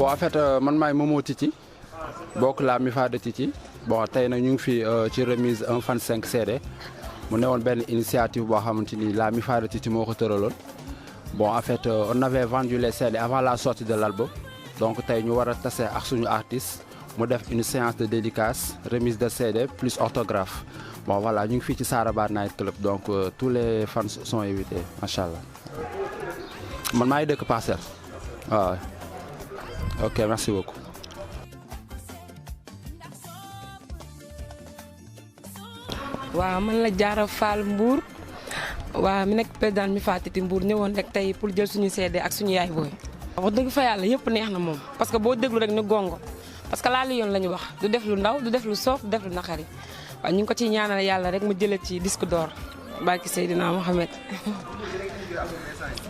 bon en fait man maay Momo Titi bokk la MIFA de Titi bon tey nag ñu ngi fi ci remise 1 fan 5 CD mu newoon benn initiative boo xamante ni la MIFA de Titi moo ko tëraloon bon en fait on avait vendu les CD avant la sortie de l'album donc tey ñu war a tase ak suñu artiste mu def une séance de dédicace remise de CD plus autographe bon voilà ñu ngi fii ci Saraba Night Club donc tous les fans sont invités macha allah man maa ngi dëkk Parcelles waaw ok merci beaucoup. waaw man la Diarra Fall Mbour waaw mi nekk président MIFA Titi Mbour ñëwoon rek tey pour jël suñu CD ak suñu yaay booy. wax dëgg fa yàlla yëpp neex na moom parce que boo déglu rek ni gongo parce que laali yoon la ñu wax du def lu ndaw du def lu soof du def lu naqari waaw ñu ngi ko ciy ñaanal yàlla rek mu jëlee ci disque d'or barki Seydina Mohamed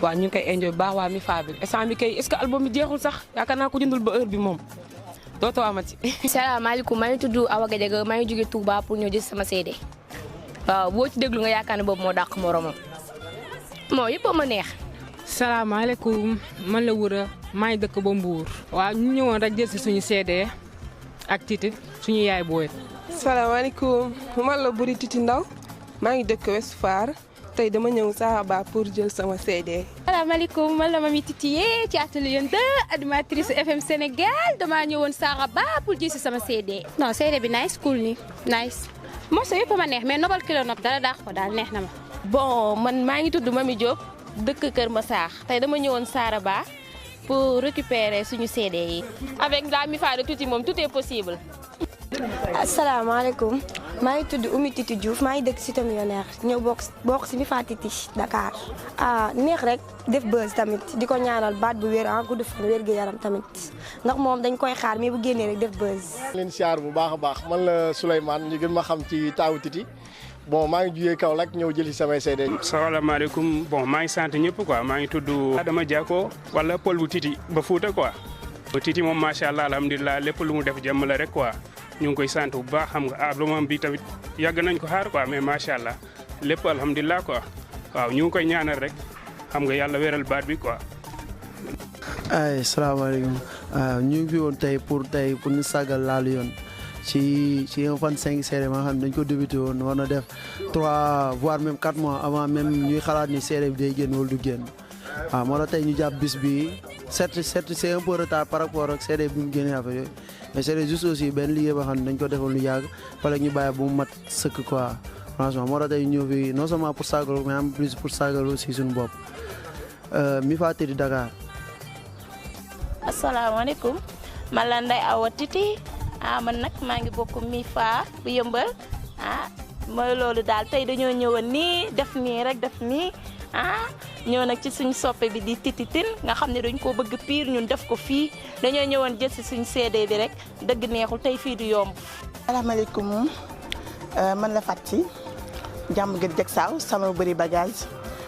waaw ñu ngi koy enjoy bu baax waa MIFA bi instant bi kay est-ce que album bi jeexul sax yaakaar naa ko jëndul ba heure bi moom dootoo amati. salaamaaleykum maa ngi tudd Awa Gadiaga maa ngi jóge Touba pour ñëw jël sama CD waaw boo ci déglu nga yaakaar ne boobu moo dàq moromam moo yëpp ma neex. salaamaaleykum man la Wura maa ngi dëkk ba Mbour. waaw ñu ñëwoon rek jël si suñu CD ak Titi suñu yaay booy. salaamaaleykum man la Buri Titi Ndaw maa ngi dëkk West Foire tey dama ñëw Saraba pour jël sama CD. salaamaaleykum man la Mami Titi ci atelier 2 animatrice FM Sénégal damaa ñëwoon Saraba pour jël si sama CD. non CD bi nice cool ni nice morceau yëpp ma neex mais nobal kilo nopp dara daax ko daal neex na ma. bon man maa ngi tudd Mami Diop dëkk Kër Massar tey dama ñëwoon Saraba pour récupérer suñu CD yi. avec la MIFA de Titi moom tout est possible. asalaamaaleykum maa ngi tudd Oumy Titi Diouf maa ngi dëkk Cité Millionnaire ñëw bokk si MIFA Titi Dakar. neex rek def buzz tamit di ko ñaanal baat bu wér gudd fan wér gu yaram tamit ndax moom dañ koy xaar mais bu génnee rek def buzz. leen siyaar bu baax a baax man la Souleymane ñu gën ma xam ci taawu Titi bon maa ngi jugee Kaolack ñëw jëli samay CD. salaamaaleykum bon maa ngi sant ñëpp quoi maa ngi tudd Adama Diako wala Paul bu Titi ba Fouta quoi. Titi moom macha allah alhamdulilah lépp lu mu def jàmm la rek quoi. ñu ngi koy sant bu baax xam nga album bi tamit yàgg nañ ko xaar quoi mais macha allah lépp alhamdulilah quoi waaw ñu ngi koy ñaanal rek xam nga yàlla wéral baat bi quoi. ay salaamaaleykum ñu ngi fi woon tey pour ñu sagal Lalu Yoon ci 1 fan 5 CD ma xam ne dañ ko débuté woon war na def 3 voire même 4 mois avant même ñuy xalaat ni CD bi day génn wala du génn waaw moo tax tey ñu jàpp bis bi certes c'est un peu retard par rapport ak CD bi mu génnee affaire yooyu mais c'est juste aussi benn liggéey boo xam ne dañ ko defoon lu yàgg fallait ñu bàyyi bu mu mat sëkk quoi franchement moo tax tey ñëw fi non seulement pour sagal mais en plus pour sagal aussi suñu bopp MIFA Titi Dakar. asalaamaaleykum man la Ndeye Awa Titi man nag maa ngi bokk MIFA bu Yëmbal mooy loolu daal tey dañoo ñëwoon nii def nii rek def nii ñëw nag ci suñu soppe bi di Titi Tine nga xam ne dañ koo bëgg pire ñun def ko fii dañoo ñëwoon jël si suñu CD bi rek dëgg neexul tey fii du yomb. salaamaaleykum man la Fati jàmm gën jeg saaw sama bëri bagage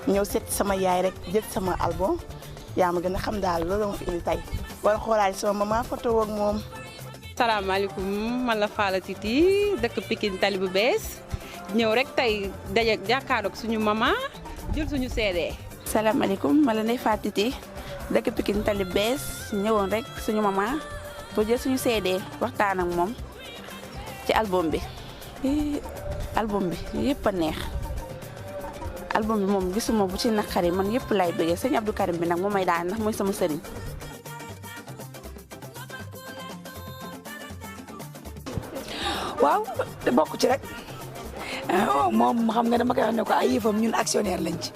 ñëw seet sama yaay rek jël sama album yaa ma gën a xam daal loolu ma fi indi tey wala xoolaale sama maman photo ak moom. salaamaaleykum man la Fala Titi dëkk Pikine Tali bu bees ñëw rek tey daje jàkkaarloog suñu maman jël suñu CD. salaamaaleykum man la Ndeye Fatou Titi dëkk Pikine Tali bu bees ñëwoon rek suñu maman pour jël suñu CD waxtaan ak moom ci album bi. album bi yëpp a neex album bi moom gisuma bu ci naqari man yëpp lay bëggee sëñ Abdou Karim bi nag moom may daan ndax mooy sama sëriñ. waaw te bokk ci rek moom xam nga dama koy wax ne ko ay yëfam ñun actionnaire lañ ci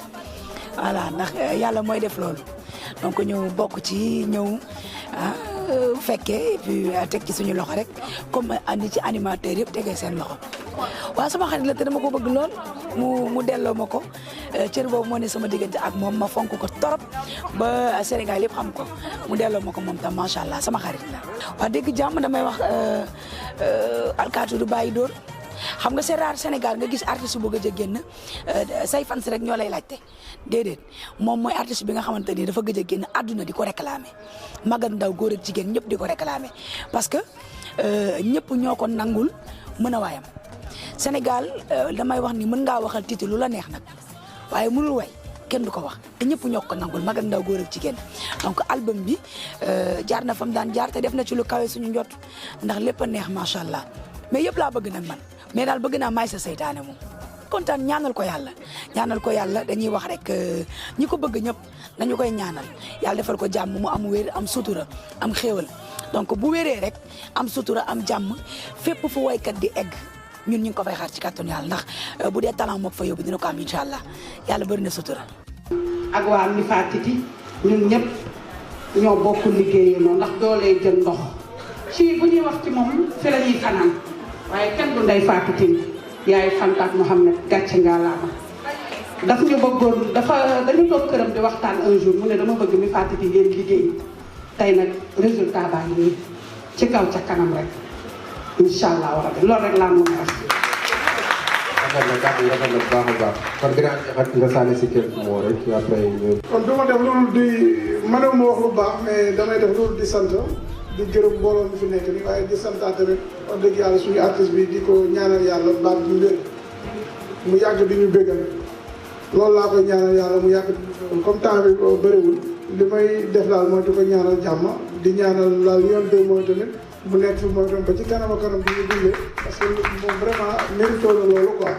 voilà ndax yàlla mooy def loolu donc ñu bokk ci ñëw fekkee et puis teg ci suñu loxo rek comme andi ci animateur yëpp tegee seen loxo waaw sama xarit la te dama ko bëgg lool mu delloo ma ko cër boobu moo ne sama diggante ak moom ma fonk ko torop ba Sénégal yëpp xam ko mu delloo ma ko moom tam macha allah sama xarit la. wax dëgg jàmm damay wax alkaatu du bàyyi dóor xam nga c'est rare Sénégal nga gis artiste bu gëj a génn say fans rek ñoo lay laajte déedéet moom mooy artiste bi nga xamante ni dafa gëj a génn àdduna di ko réclamer mag ak ndaw góor ak jigéen ñëpp di ko réclamer parce que ñëpp ñoo ko nangul mën a waayam Sénégal damay wax ni mën ngaa waxal Titi lu la neex nag waaye mënul way kenn du ko wax te ñëpp ñoo ko nangul mag ak ndaw góor ak jigéen donc album bi jaar na fam daan jaar te def na ci lu kawe suñu njot ndax lépp a neex macha allah mais yëpp laa bëgg nag man mais daal bëgg naa may sa seytaane moom kontaan ñaanal ko yàlla dañuy wax rek ñi ko bëgg ñëpp nañu koy ñaanal yàlla defal ko jàmm mu am wér am sutura am xéewal donc bu wéree rek am sutura am jàmm fépp fu waykat di egg ñun ñu ngi ko fay xaar ci kàttanu yàlla ndax bu dee talent moo ko fa yóbbu dina ko am incha allah yàlla bëri na sutura. ak waa Mifa Titi ñun ñëpp ñoo bokk liggéeyandoo ndax doolee jël ndox ci bu ñuy wax ci moom fi la ñuy fanaan waaye kenn du Ndeye Fatou Tine yaay Fantaak Mohamed gàcce ngalaama daf ñu bëggoon dañu toog këram di waxtaan un jour mu ne dama bëgg Mifa Titi ngeen liggéey tey nag résultat baa ngi nii ci kaw ca kanam rek incha allah rabi loolu rek laa mën a wax. rafet na bu baax a baax kon gannaaw nga sànni si kër moo rek après ñu. kon du ma def loolu di mënew ma wax lu baax mais damay def loolu di sant di gërëm mbooloo mi fi nekk nii waaye di santaat tamit wax dëgg yàlla suñu artiste bi di ko ñaanal yàlla baat bu wér mu yàgg di ñu béggal loolu laa koy ñaanal yàlla mu yàgg comme temps bi bëriwul li may def daal mooy di ko ñaanal jàmm di ñaanal daal yoon de mooy tamit mu nekk fi mooy tamit ba ci kanam a kanam bi ñu dundee parce que moom vraiment mérito la loolu quoi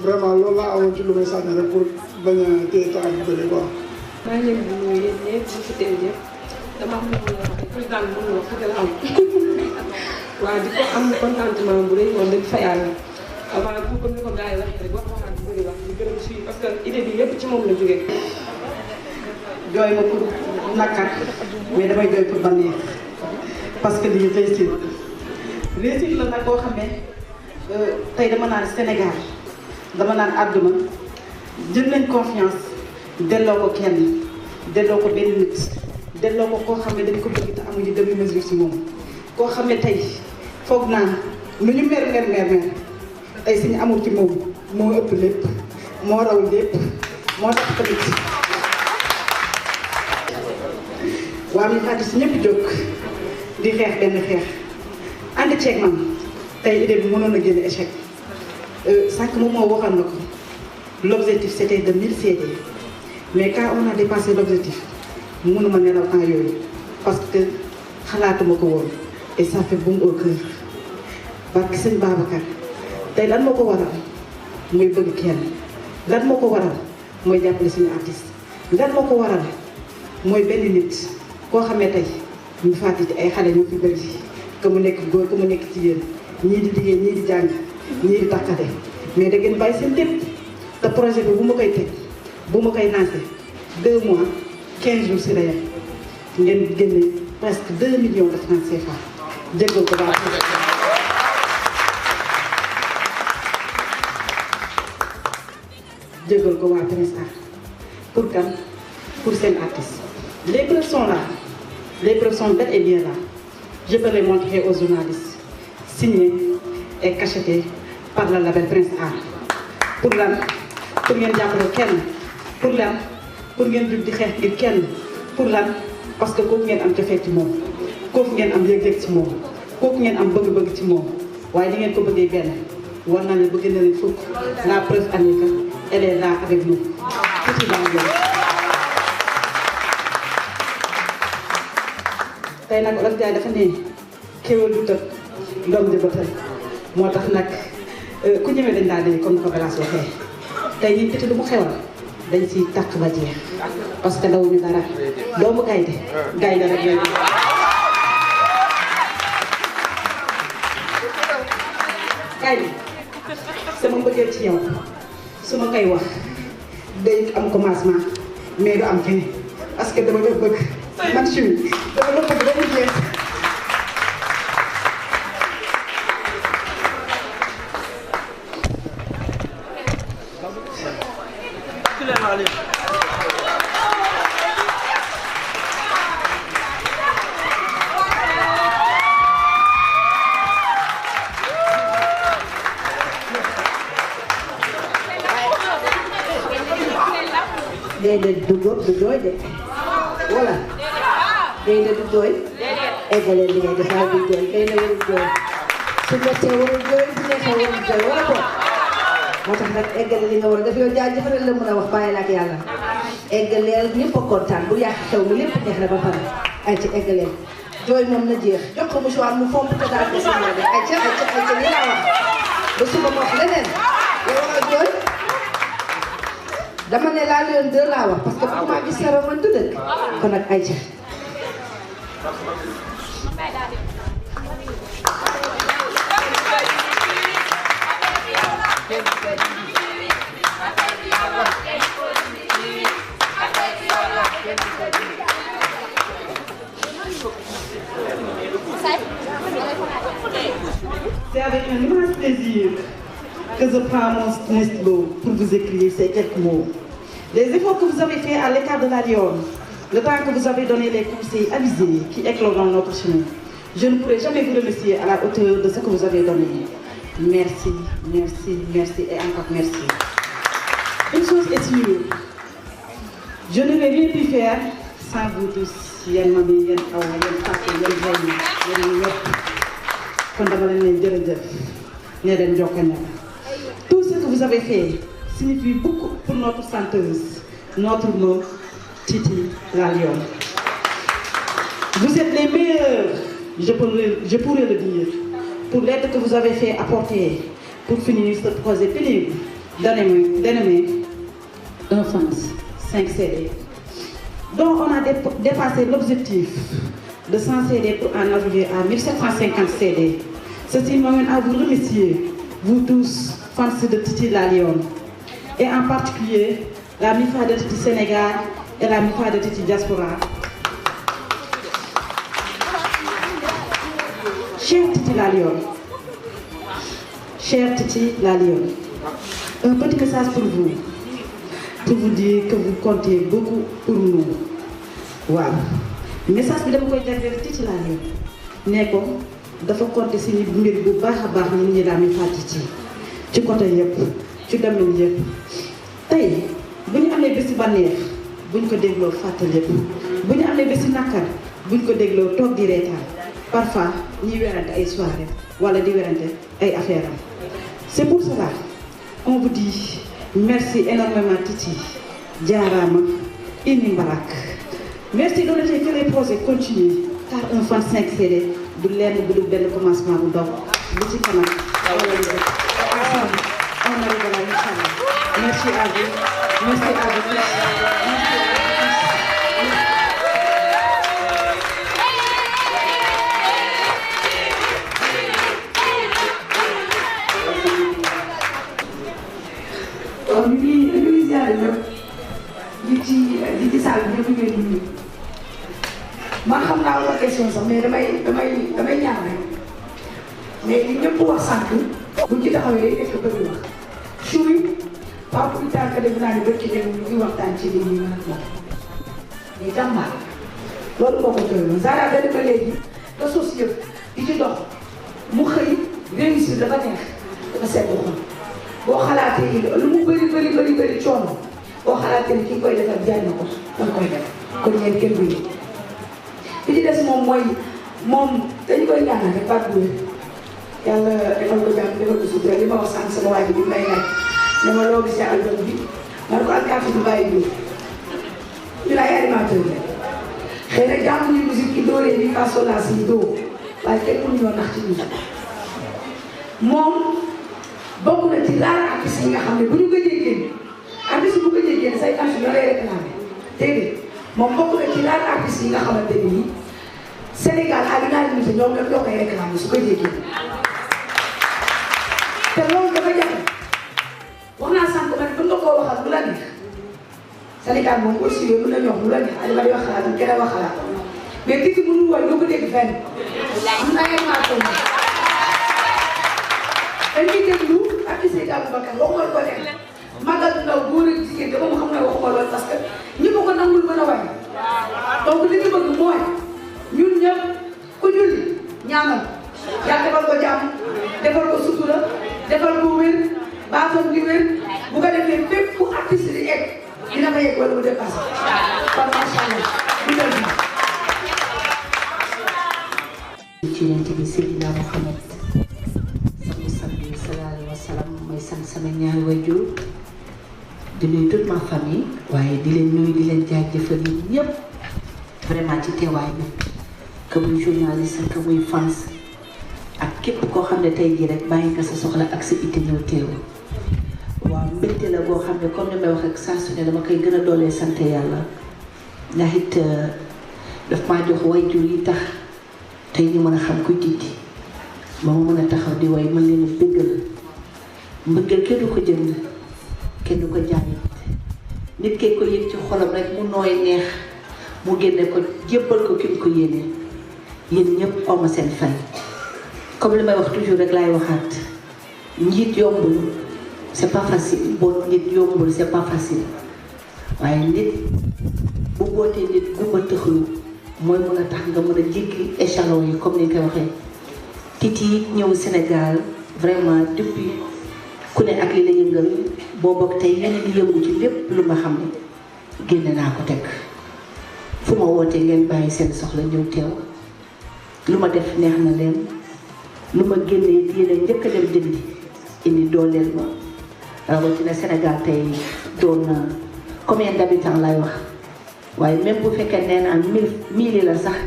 vraiment loolu laa amoon ci lu may sànni rek pour bañ a téye temps bu bëri quoi. maa ngi leen di nuyu yéen ñëpp ñu fi teew ñëpp dama am lu ma wax rek président bi mën na wax fekk la am waaw di ko am contentement bu rëy woon dëgg fa yàlla avant tout comme ni ko gars yi waxee rek wax waxaat bu bëri wax di gërëm si parce que idée bi yëpp ci moom la jógee. jooy ma pour nakar mais damay jooy pour bànneex parce que lii réussite la nag boo xam ne tey dama naan Sénégal dama naan àdduna jël nañ confiance delloo ko kenn delloo ko benn nit delloo ko koo xam ne dañ ko bëgg te amuñu demi mesure si moom koo xam ne tey foog naa lu ñu mer tey suñu amul ci moom moo ëpp lépp moo raw lépp moo tax tamit waa mi fàtte si ñëpp jóg di xeex benn xeex ànd ceeg man tey idée bi mënoon a génn échec sànq moom moo waxoon na ko l'objectif c'était de 1000 CD mais quand on a dépassé l'objectif mënuma nelaw temps yooyu parce que xalaatuma ko woon et ça fait boum au cœur parce que sëñ Babacar tey lan moo ko waral muy bëgg kenn lan moo ko waral mooy jàppale suñu artiste lan moo ko waral mooy benn nit koo xamee tey ñu fàttali ay xale ñoo fi bëri que mu nekk góor que mu nekk jigéen ñii di liggéey ñii di jàng ñii di takkate mais da ngeen bàyyi seen lépp te projet bi bu ma koy teg bu ma koy lancé 2 mois 15 jours si la yem ngeen génne presque 2 millions de francs CFA jéggal ko baax jéggal ko waa Prince Art pour kan pour seen artiste les preuves sont là les preuves sont bel et bien là je peux les montrer aux journalistes signés et cachetés par le label Prince Art pour lan pour ngeen jàppale kenn pour lan pour ngeen jug di xeex ngir kenn pour lan parce que kooku ngeen am cofeel ci moom kooku ngeen am yëg-yëg ci moom kooku ngeen am bëgg-bëgg ci moom waaye di ngeen ko bëggee benn war naa ne bëgg na leen fukk la preuve Annika elle est là avec nous tuuti baa ngi tey nag Olof Njaay dafa ne kéwél du tëb doom di ba tey moo tax nag ku ñëwee dañ daal di comme ko Balaas waxee tey ñun Titi lu mu xewal dañ siy tàq ba jeex parce que dawuñu dara doomu gaynde gaynde rek yooyu gaynde sama mbëggeel ci yow su ma koy wax day am commencement mais du am fin parce que dama la bëgg man chimie dama la bëgg dañu jeex déedéet du jooy de voilà déedéet du jooy eggalee li ngay def waaye du jooy kay na warul jooy su mettee warul jooy su neexee warul jooy wala ko moo tax nag eggale li nga war a def yow jaajëfal la mën a wax bàyyi la ak yàlla eggaleel ñëpp a kontaan bu yàq xew mi lépp neex na ba pare ay ci eggaleel jooy moom na jeex jox ko mouchoir mu fomp te daal ko sama de ay ca li laa wax ba suba ma wax leneen yow war a jooy dama ne laa Lion 2 laa wax parce que bu ma gis sero man du dëgg kon nag ay ca C'est avec un immense plaisir que je prends mon stylo pour vous écrire ces quelques mots. Les efforts que vous avez faits à l'écart de la Lyon, le temps que vous avez donné les conseils avisés qui éclairent dans notre chemin, je ne pourrai jamais vous remercier à la hauteur de ce que vous avez donné. Merci, merci, merci et encore merci. Une chose est sûre, je ne vais rien pu faire sans vous tous. Yen mami, yen awa, yen papa, yen jayni, yen ñëpp. Kon dama leen ne jërëjëf, ne leen jokkana. Tout ce que vous avez fait signifie beaucoup pour notre chanteuse, notre mot, Titi la Lion. Vous êtes les meilleurs, je pourrais le dire, pour l'aide que vous avez fait apporter pour finir ce projet pénible d'animer un France 5 CD. Donc on a dépassé l'objectif de 100 CD pour en arriver à 1750 CD. Ceci m'amène à vous remercier, vous tous, fans de Titi la Lion, et en particulier la MIFA de Titi Sénégal et la MIFA de Titi Diaspora. Cher Titi la Lion, cher Titi la Lion, un petit message pour vous dire que vous comptez beaucoup pour nous. Waaw message bi dama koy jagleel Titi la Lion ne ko dafa compter si mbir bu baax a baax ñun ñi la MIFA Titi ci côté yëpp ci domaine yëpp tey bu ñu amee bési bànneex bu ñu ko dégloo fàtte lépp bu ñu amee bési nakar bu ñu ko dégloo toog di reetaan parfois ñuy werante ay soirée wala di werante ay affaire am. C'est pour cela on vous dit merci énormément Titi jaaraama ini mbarak. Merci de noter que les projets continuent car un fan 5 CD du lenn bu dul benn commencement bu ndaw bu ci kanam ensemble on arrivera inchallah. Merci à vous, merci à vous tous. ñu ziar ñëpp di ci saal bi ñëpp ngeen di nuyu man xam naa wala question sax mais damay ñaan rek mais li ñëpp wax sànq buñ ci taxawee day nekk bëgg wax suy pas plus tard que def naa ne bëgg ci dem ñu ngi waxtaan ci lii nii man ak moom mais jàmbaar loolu moo ko tëral Zara da dema léegi da sos yëpp di ci dox mu xëy réussir dafa neex dafa sedd xol boo xalaatee lu mu bëri coono boo xalaatee ni ki koy defal jaay na ko danga koy def kon ñeen kenn duñu li ci des moom mooy moom dañu koy ñaanal rek baat bu wér yàlla defal ko jàmm defal ko sutura li ma wax sànq sama waa ji bi may laaj ne ma loo gisee album bi ma ne ko alkaati bi bàyyi bi ñu ay animateur la xëy na jàng ñu musique yi doolee ni façonnaas yi doo waaye kenn mënu ñoo nax ci musique moom bokk na ci raar artistes yi nga xam ne bu ñu gëjee génn artiste bu gëjee génn say am si ñoo lay réclamé déedéet moom bokk na ci raar artistes yi nga xamante ne nii Sénégal à l'unanimité ñoom ñoo koy réclamé su gëjee génn te loolu dafa jafe wax naa sànq ma ne mën nga koo waxal lu la neex Sénégal moom aussi yow mën na ñoom lu la neex Aliou wax xalaat ñu keneen wax xalaat mais Titi mënul woon doo ko dégg fenn am na ay maatoon dañuy déglu ak Seydou Aboubacar waxuma ko nekk magal ndaw góor ak jigéen te moom xam ne waxuma loolu parce que ñi ma ko nangul mën a wàññi donc li ñu bëgg mooy ñun ñëpp ku julli ñaanal yàlla defal ko jàmm defal ko sutura defal ko wér baatam di wér bu ko defee fépp fu artiste di egg dina ko yegg wala mu dépassé kon macha allah du dal ci yonent bi Seydina Mouhamed sallallahu alayhi wa sallam may sant sama ñaari waajur di di nuyu toute ma famille waaye di leen nuyu di leen jaajëfal yi ñëpp vraiment ci teewaay bi que muy journaliste que muy fans ak képp koo xam ne tey jii rek bàyyi nga sa soxla ak sa itte ñëw teew waaw mbégte la boo xam ne comme ni may wax ak saa su ne dama koy gën a doolee sant yàlla ndax it daf maa jox wayjur yi tax tey ñu mën a xam kuy Titi ba mu mën a taxaw di way mën leen a bëggal mbëggal kenn du ko jënd kenn du ko jaay nit kee ko yëg ci xolam rek mu nooy neex mu génne ko jébbal ko ki mu ko yéene yéen ñëpp awma seen fay comme li may wax toujours rek laay waxaat njiit yombul c'est pas facile bon nit yombul c'est pas facile waaye nit bu bootee nit gumba tëxlu mooy mën a tax nga mën a jéggi échelon yi comme ni nga koy waxee Titi ñëw Sénégal vraiment depuis ku ne ak li la yëngal boobu ak tey yéen di yëngu ci lépp lu nga xam ne génne naa ko teg fu ma wootee ngeen bàyyi seen soxla ñëw teew lu ma def neex na leen lu ma génnee yéen a njëkk a dem jëndi indi dooleel ma rawatina Sénégal tey doon na combien d'habitants lay wax waaye même bu fekkee nee naa 1000 la sax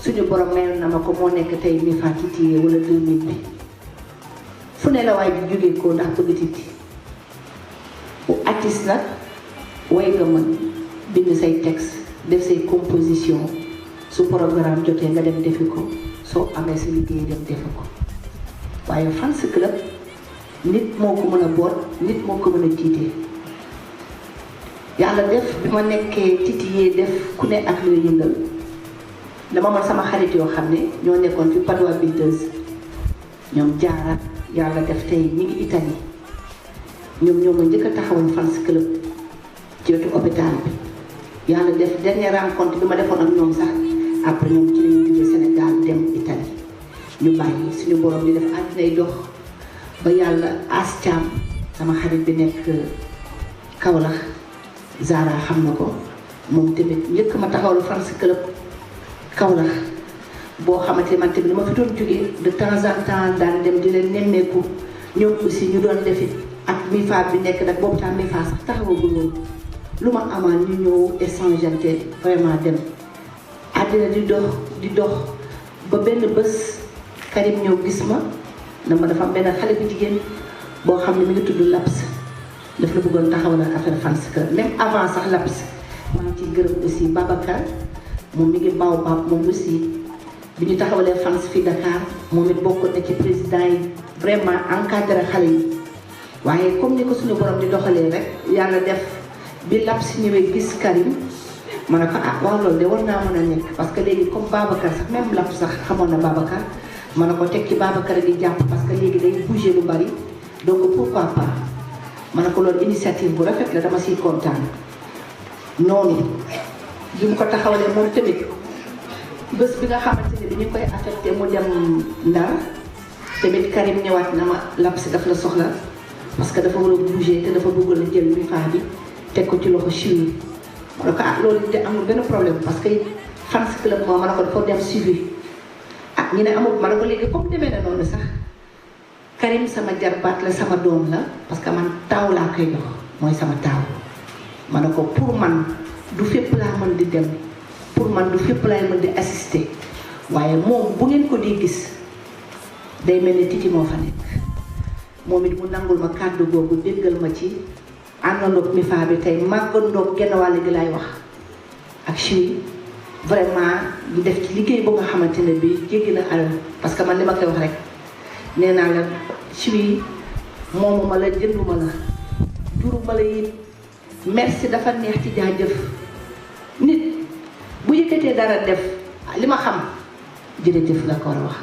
suñu borom mel na ma ko moo nekk tey mi fa Titi wala 2000 bi fu ne la waay bi jógee ko ndax bëgg Titi bu artiste nag way nga mën bind say texte def say composition su programme jotee nga dem defi ko soo amee sa liggéey dem defi ko waaye fans club nit moo ko mën a boot nit moo ko mën a jiite yàlla def bi ma nekkee Titi yee def ku ne ak lu yëngal dama man sama xarit yoo xam ne ñoo nekkoon fi Padoa Builders ñoom jaara yàlla def tey ñi ngi Italie ñoom ñoo ma njëkk a taxawal fans club ci wetu hôpital bi yàlla def dernière rencontre bi ma defoon ak ñoom sax après ñoom ci lañu jóge Sénégal dem Italie ñu bàyyi suñu borom di def àddinay dox ba yàlla As Thiam sama xarit bi nekk Kaolack Zara xam na ko moom tamit njëkk ma taxawal fans club Kaolack boo xamante man tamit dama fi doon jógee de temps en temps daan dem di leen nemmeeku ñoom aussi ñu doon defit ak MIFA bi nekk nag boobu tam MIFA sax taxawagul woon lu ma amaan ñu ñëw échangeante vraiment dem àddina di dox ba benn bés Karim ñëw gis ma dama dafa am benn xale bu jigéen boo xam ne mi ngi tudd Laps daf la bëggoon taxawal ak affaire fans club même avant sax Laps maa ngi ciy gërëm aussi Babacar moom mi ngi baaw baab moom aussi bi ñu taxawalee fans fii Dakar moom it bokkoon na ci président yi vraiment encadré xale yi waaye comme ni ko suñu borom di doxalee rek yàlla def bi Laps ñëwee gis Karim ma ne ko ah waaw loolu de war naa mën a nekk parce que léegi comme Babacar sax même Laps sax xamoon na Babacar ma ne ko teg ci Babacar di jàpp parce que léegi day bouger lu bari donc pourquoi pas ma ne ko loolu initiative bu rafet la dama siy kontaan noonu bi mu ko taxawalee moom tamit bés bi nga xamante ne bi ñu koy affecté mu dem Ndar tamit Karim ñëwaat na ma Laps daf la soxla parce que dafa war a bouger te dafa bëgg la jël MIFA bi teg ko ci loxo Chine ma ne ko ah loolu te amul benn problème parce que fans club moo ma ne ko dafa dem suivi ah ñu ne amul ma ne ko léegi comme demee na noonu sax Karim sama jarbaat la sama doom la parce que man taaw laa koy jox mooy sama taaw ma ne ko pour man du fépp laa mën di dem pour man du fépp laay mën di assister waaye moom bu ngeen ko di gis day mel ni Titi moo fa nekk moom it mu nangul ma kàddu googu déggal ma ci àndandoog MIFA bi tey màggandoog genn wàll gi laay wax ak Chine vraiment ñu def ci liggéey bu nga xamante ne bi jéggi na alal parce que man li ma koy wax rek nee naa la Chine moomu ma la jënduma la juruma la it merci dafa neex ci jaajëf nit bu yëkkatee dara def li ma xam jërëjëf la ko war a wax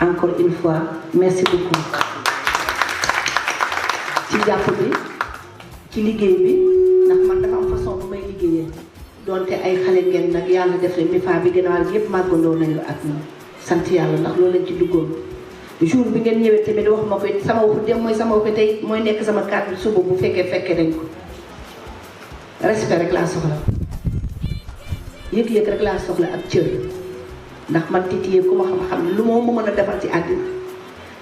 encore une fois merci beaucoup ci jàpp bi ci liggéey bi ndax man dafa am façon bu may liggéeyee donte ay xale ngeen nag yàlla def le MIFA bi gënawal bi yëpp màggandoo nañu ak ñun sant yàlla ndax loolu lañ ci duggoon jour bi ngeen ñëwee tamit wax ma ko sama waxu dem mooy sama waxu tey mooy nekk sama kàddu suba bu fekkee nañ ko respect rek laa soxla yëg-yëg rek laa soxla ak cër ndax man Titi ku ma xam-xam ne lu ma mën a defal ci àddina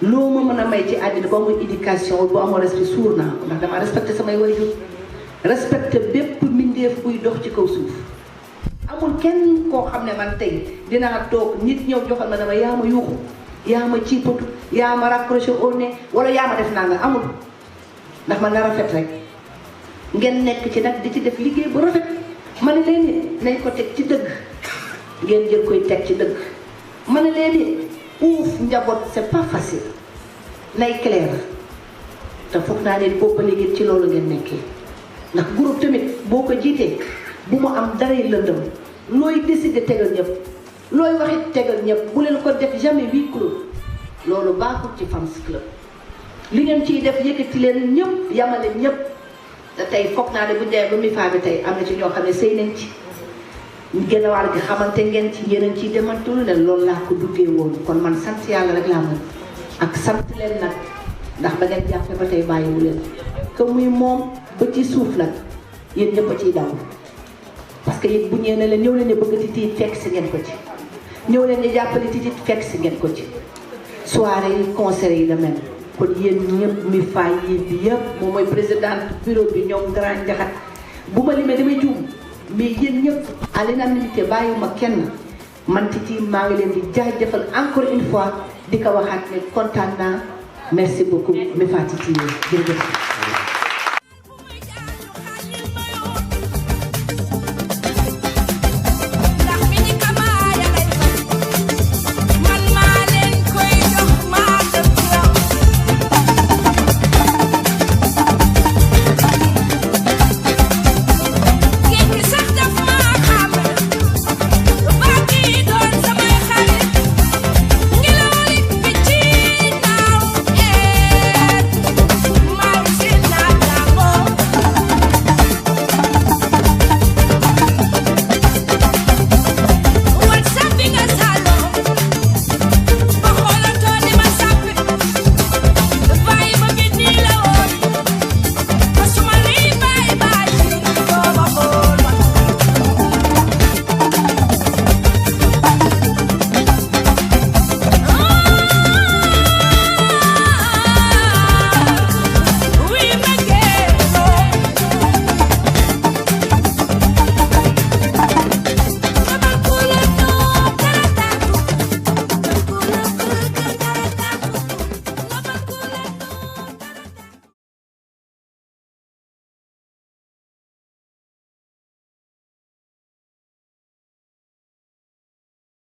loo ma mën a may ci àddina ba amul éducation bu amul respect suur naa ko ndax dama respecté samay waajur respecté bépp mbindeef buy dox ci kaw suuf amul kenn koo xam ne man tey dinaa toog nit ñëw joxal ma dama yaa ma yuuxu yaa ma ciipatu yaa ma raccroché au nez wala yaa ma def naa nga amul ndax man na rafet rek ngeen nekk ci nag di ci def liggéey bu rafet ma ne leen it nañ ko teg ci dëgg ngeen jël koy teg ci dëgg ma ne leen it uuf njaboot c'est pas facile nay clair te foog naa leen boobu léegi ci loolu ngeen nekkee ndax groupe tamit boo ko jiitee bu mu am daray lëndëm looy décider tegal ñëpp looy waxit tegal ñëpp bu leen ko def jamais huis clos loolu baaxul ci fans club li ngeen ciy def yëkkati leen ñëpp yamale ñëpp te tey foog naa ne bu ñu demee ba mi faa bi tey am na ci ñoo xam ne sëy nañ ci gën a wàll gi xamante ngeen ci yéen a ciy demantul ne loolu laa ko duggee woon kon man sant yàlla rek laa mën ak sant leen nag ndax ba ngeen jàppee ba tey bàyyiwu leen que muy moom ba ci suuf nag yéen ñëpp a ciy daw parce que yéen bu ñëwee ne leen ñëw leen ñu bëgg Titi fekk si ngeen ko ci ñëw leen ñu jàppale Titi fekk si ngeen ko ci soirée yi concert yi la même kon yéen ñëpp mi faay yi bi yëpp moom mooy président bureau bi ñoom grand njaxat bu ma limee damay juum mais yéen ñëpp à l'unanimité bàyyiwuma kenn man Titi maa ngi leen di jaajëfal encore une fois di ko waxaat ne kontaan naa merci beaucoup mi fa Titi jërëjëf